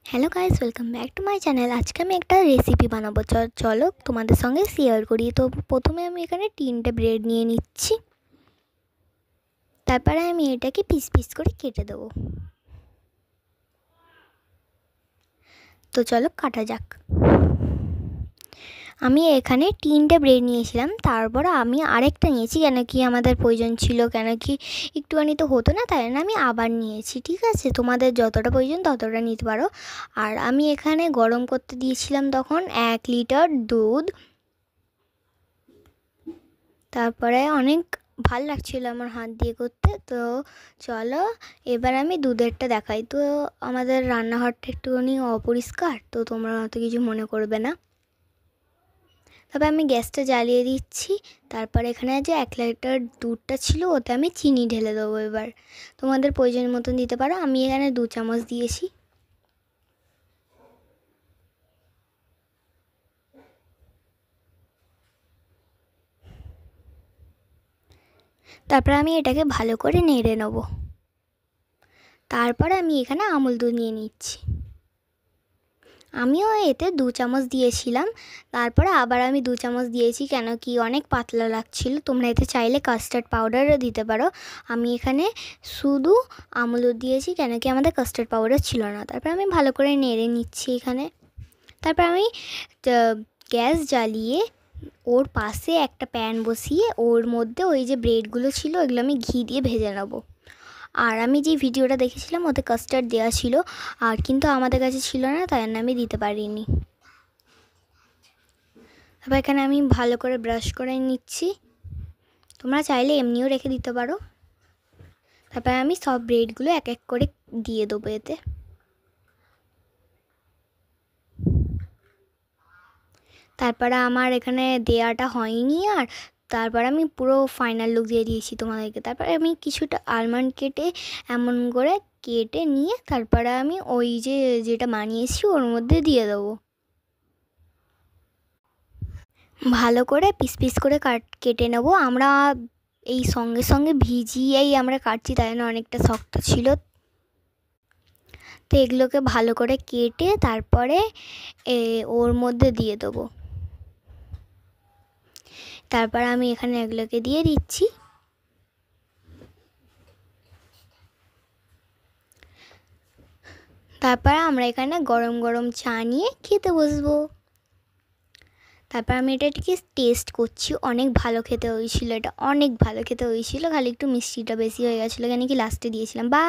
Hello guys, welcome back to my channel. আজকে আমি একটা রেসিপি বানাবো, চলো তোমাদের সঙ্গে শেয়ার করি। তো প্রথমে আমি এখানে 3টে ব্রেড নিয়ে নিচ্ছি। তারপরে আমি এটাকে পিস পিস করে কেটে দেবো। তো চলো কাটা যাক। আমি এখানে 3টে ব্রেড নিয়েছিলাম, তারপর আমি আরেকটা নিয়েছি কেন কি আমাদের প্রয়োজন ছিল, কেন কি একটুখানি তো হতো না, তাই না আমি আবার নিয়েছি। ঠিক আছে, তোমাদের যতটা প্রয়োজন ততটা নিতে পারো। আর আমি এখানে গরম করতে দিয়েছিলাম তখন 1 লিটার দুধ। তারপরে অনেক ভাল লাগছিল আমার হাত দিয়ে করতে। তো চলো এবার আমি দুধেরটা দেখাই। তো আমাদের রান্নাঘরটা একটুখানি অপরিষ্কার, তো তোমরা অত কিছু মনে করবে না। তবে আমি গ্যাসটা জ্বালিয়ে দিচ্ছি। তারপরে এখানে যে 1 লিটার দুধটা ছিল ওতে আমি চিনি ঢেলে দেবো। এবার তোমাদের প্রয়োজন মতন দিতে পারো। আমি এখানে 2 চামচ দিয়েছি। তারপরে আমি এটাকে ভালো করে নেড়ে নেব। তারপরে আমি এখানে আমুল দুধ নিয়ে নিচ্ছি। আমিও এতে 2 চামচ দিয়েছিলাম। তারপরে আবার আমি 2 চামচ দিয়েছি কেন কি অনেক পাতলা লাগছিল। তোমরা এতে চাইলে কাস্টার্ড পাউডারও দিতে পারো। আমি এখানে শুধু আমুল দুধ দিয়েছি কেন কি আমাদের কাস্টার্ড পাউডার ছিল না। তারপর আমি ভালো করে নেড়ে নিচ্ছি এখানে। তারপর আমি গ্যাস জ্বালিয়ে ওর পাশে একটা প্যান বসিয়ে ওর মধ্যে ওই যে ব্রেডগুলো ছিল ওইগুলো আমি ঘি দিয়ে ভেজে নেবো। আর আমি যে ভিডিওটা দেখেছিলাম ওতে কাস্টার্ড দেওয়া ছিল, আর কিন্তু আমাদের কাছে ছিল না, তাই জন্য আমি দিতে পারিনি। তারপর এখানে আমি ভালো করে ব্রাশ করে নিচ্ছি। তোমরা চাইলে এমনিও রেখে দিতে পারো। তারপর আমি সব ব্রেডগুলো এক এক করে দিয়ে দেবো এতে। তারপরে আমার এখানে দেওয়াটা হয়নি, আর তারপর আমি পুরো ফাইনাল লুক দিয়ে দিয়েছি তোমাদেরকে। তারপরে আমি কিছুটা আলমন্ড কেটে এমন করে কেটে নিয়ে তারপরে আমি ওই যেটা বানিয়েছি ওর মধ্যে দিয়ে দেবো। ভালো করে পিস পিস করে কেটে নেব। আমরা এই সঙ্গে সঙ্গে ভিজিয়েই আমরা কাটছি, তাই না অনেকটা শক্ত ছিল। তো এগুলোকে ভালো করে কেটে তারপরে ওর মধ্যে দিয়ে দেবো। তারপর আমি এখানে এগুলোকে দিয়ে দিচ্ছি। তারপর আমরা এখানে গরম গরম চা নিয়ে খেতে বসবো। তারপর আমি এটাকে টেস্ট করছি। অনেক ভালো খেতে হয়েছিল, এটা অনেক ভালো খেতে হয়েছিল, খালি একটু মিষ্টিটা বেশি হয়ে গেছিলো কেন কি লাস্টে দিয়েছিলাম। বা